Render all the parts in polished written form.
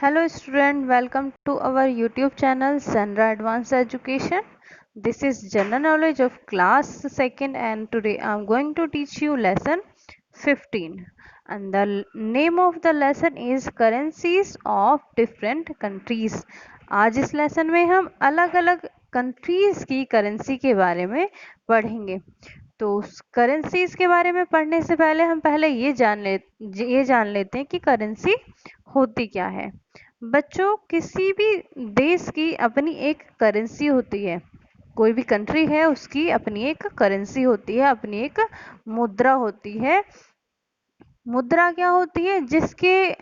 Hello student, welcome to our YouTube channel Sandra Advanced Education. This is general knowledge of class 2nd and today I am going to teach you lesson 15 and the name of the lesson is currencies of different countries. आज इस lesson में हम अलग अलग countries की currency के बारे में पढ़ेंगे। तो करेंसीज के बारे में पढ़ने से पहले हम पहले ये जान लेते हैं कि करेंसी होती क्या है। बच्चों, किसी भी देश की अपनी एक करेंसी होती है। कोई भी कंट्री है उसकी अपनी एक करेंसी होती है, अपनी एक मुद्रा होती है। मुद्रा क्या होती है? जिसके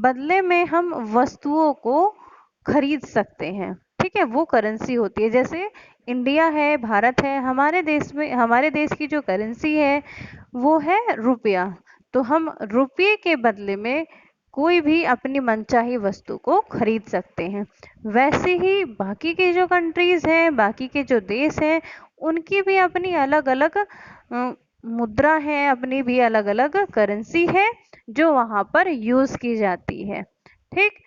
बदले में हम वस्तुओं को खरीद सकते हैं। ठीक है, वो करेंसी होती है। जैसे इंडिया है, भारत है, हमारे देश की जो करेंसी है वो है रुपया। तो हम रुपये के बदले में कोई भी अपनी मनचाही वस्तु को खरीद सकते हैं। वैसे ही बाकी के जो कंट्रीज हैं, बाकी के जो देश हैं, उनकी भी अपनी अलग अलग मुद्रा है, अपनी भी अलग अलग करेंसी है जो वहां पर यूज की जाती है। ठीक,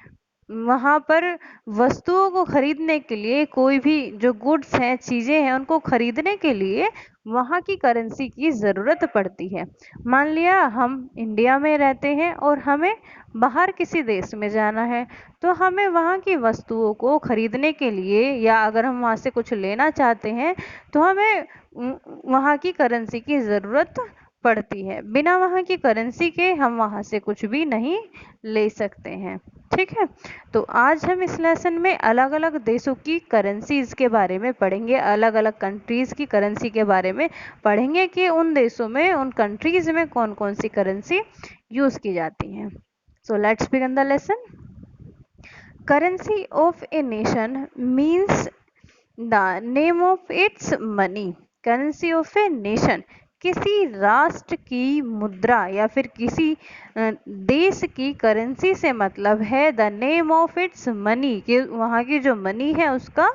वहां पर वस्तुओं को खरीदने के लिए, कोई भी जो गुड्स हैं, चीजें हैं, उनको खरीदने के लिए वहां की करेंसी की जरूरत पड़ती है। मान लिया हम इंडिया में रहते हैं और हमें बाहर किसी देश में जाना है, तो हमें वहां की वस्तुओं को खरीदने के लिए या अगर हम वहां से कुछ लेना चाहते हैं तो हमें वहां की करेंसी की जरूरत पड़ती है। बिना वहां की करेंसी के हम वहां से कुछ भी नहीं ले सकते हैं। ठीक है, तो आज हम इस लेसन में अलग अलग देशों की करेंसीज के बारे में पढ़ेंगे, अलग अलग कंट्रीज की करेंसी के बारे में पढ़ेंगे कि उन देशों में, उन कंट्रीज में कौन कौन सी करेंसी यूज की जाती हैं। So let's begin the lesson. Currency of a nation means the name of its money. Currency of a nation किसी राष्ट्र की मुद्रा या फिर किसी देश की करेंसी से मतलब है the name of its money, कि वहाँ की जो मनी है उसका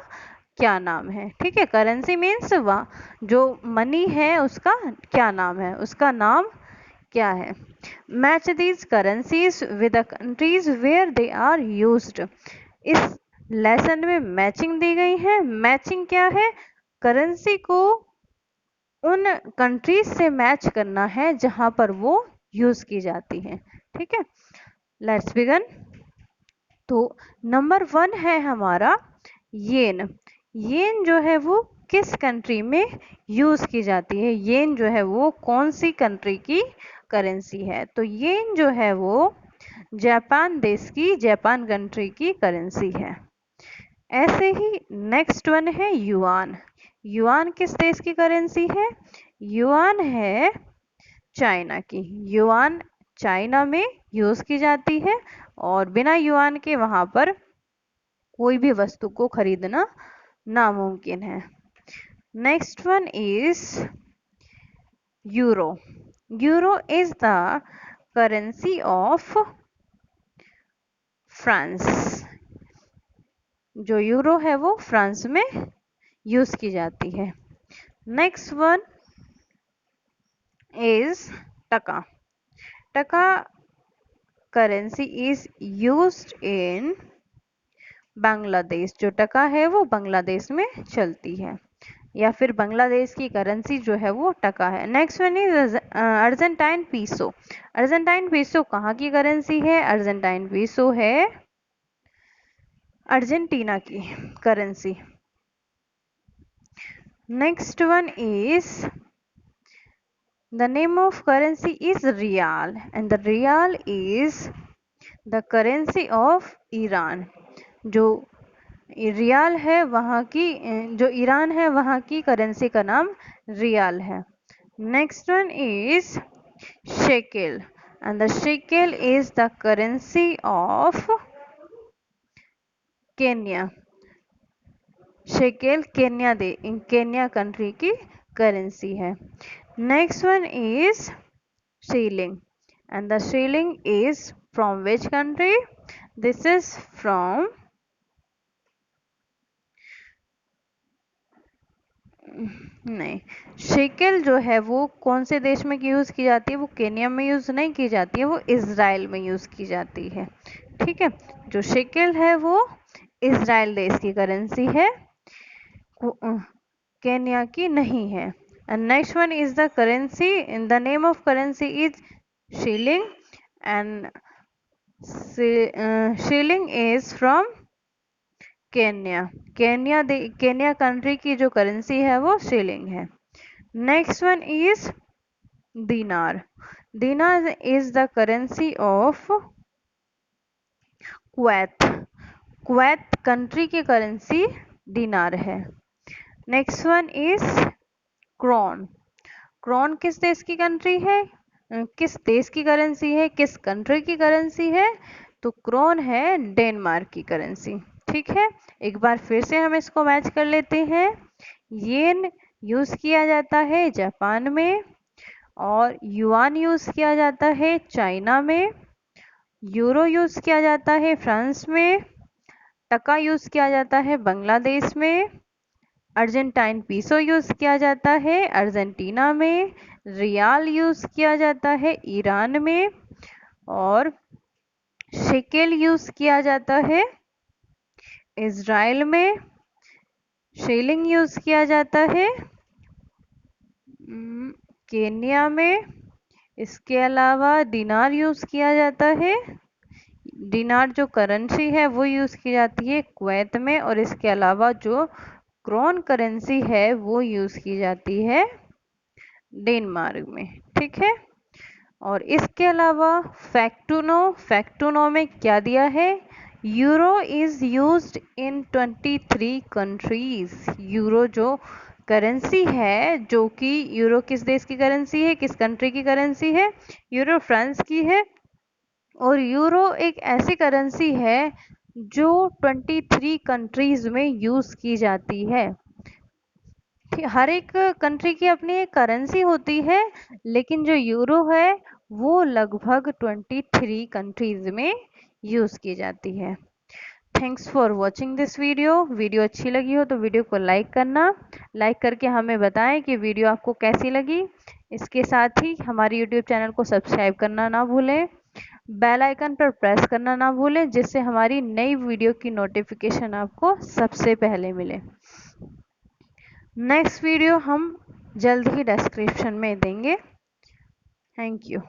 क्या नाम है। ठीक है, करेंसी मीन्स जो मनी है उसका क्या नाम है, उसका नाम क्या है। Match these currencies with the countries where they are used. इस लेसन में मैचिंग दी गई है। मैचिंग क्या है? करेंसी को उन कंट्रीज से मैच करना है जहां पर वो यूज की जाती है। ठीक है, लेट्स बिगन। तो नंबर 1 है हमारा येन। येन जो है वो किस कंट्री में यूज की जाती है? येन जो है वो कौन सी कंट्री की करेंसी है? तो येन जो है वो जापान देश की, जापान कंट्री की करेंसी है। ऐसे ही नेक्स्ट वन है युआन। युआन किस देश की करेंसी है? युआन है चाइना की। युआन चाइना में यूज की जाती है और बिना युआन के वहां पर कोई भी वस्तु को खरीदना नामुमकिन है। Next one is euro. Euro is the currency of France. जो यूरो है वो फ्रांस में यूज की जाती है। नेक्स्ट वन इज टका। टका currency is used in Bangladesh. जो टका है वो बांग्लादेश में चलती है, या फिर बांग्लादेश की करेंसी जो है वो टका है। Next one is Argentine peso. Argentine peso कहाँ की करेंसी है? अर्जेंटाइन पीसो है अर्जेंटीना की currency. Next one is the name of currency is rial and the rial is the currency of Iran. जो रियाल है वहाँ की, जो ईरान है वहाँ की करेंसी का नाम रियाल है। Next one is shekel and the shekel is the currency of Kenya. Shekel Kenya country की करेंसी है। Next one is shilling and the shilling is from which country? This is from नहीं, shekel जो है वो कौन से देश में यूज की जाती है? वो केन्या में यूज नहीं की जाती है, वो इजराइल में यूज की जाती है। ठीक है, जो शेकेल है वो इजराइल देश की करेंसी है, केन्या की नहीं है। And next one is the currency, in the name of currency is shilling, and shilling is from Kenya. Kenya country की जो करेंसी है वो शिलिंग है। Next one is dinar. Dinar is the currency of Kuwait. Kuwait country की currency dinar है। Next one is krone. Krone किस देश की कंट्री है, किस देश की करेंसी है, किस कंट्री की करेंसी है? तो क्रोन है डेनमार्क की करेंसी। ठीक है, एक बार फिर से हम इसको मैच कर लेते हैं। येन यूज किया जाता है जापान में, और युआन यूज किया जाता है चाइना में, यूरो यूज किया जाता है फ्रांस में, टका यूज किया जाता है बांग्लादेश में, अर्जेंटाइन पीसो यूज किया जाता है अर्जेंटीना में, रियाल यूज किया जाता है ईरान में, और शेकेल यूज किया जाता है इजराइल में, शिलिंग यूज किया जाता है केन्या में, इसके अलावा दिनार यूज किया जाता है। दिनार जो करेंसी है वो यूज की जाती है कुवैत में, और इसके अलावा जो क्रोन करेंसी है वो यूज की जाती है डेनमार्क में। ठीक है, और इसके अलावा फैक्टूनो में क्या दिया है? Euro is used in 23 countries. Euro जो करेंसी है, जो कि यूरो किस देश की करेंसी है, किस कंट्री की करेंसी है? यूरो फ्रांस की है। और यूरो एक ऐसी करेंसी है जो 23 कंट्रीज में यूज की जाती है। हर एक कंट्री की अपनी एक करेंसी होती है, लेकिन जो यूरो है वो लगभग 23 कंट्रीज में यूज की जाती है। Thanks for watching this video. Video अच्छी लगी हो तो वीडियो को लाइक करना, लाइक करके हमें बताएं कि वीडियो आपको कैसी लगी। इसके साथ ही हमारे यूट्यूब चैनल को सब्सक्राइब करना ना भूलें, बेल आइकन पर प्रेस करना ना भूलें, जिससे हमारी नई वीडियो की नोटिफिकेशन आपको सबसे पहले मिले। नेक्स्ट वीडियो हम जल्द ही डिस्क्रिप्शन में देंगे। Thank you.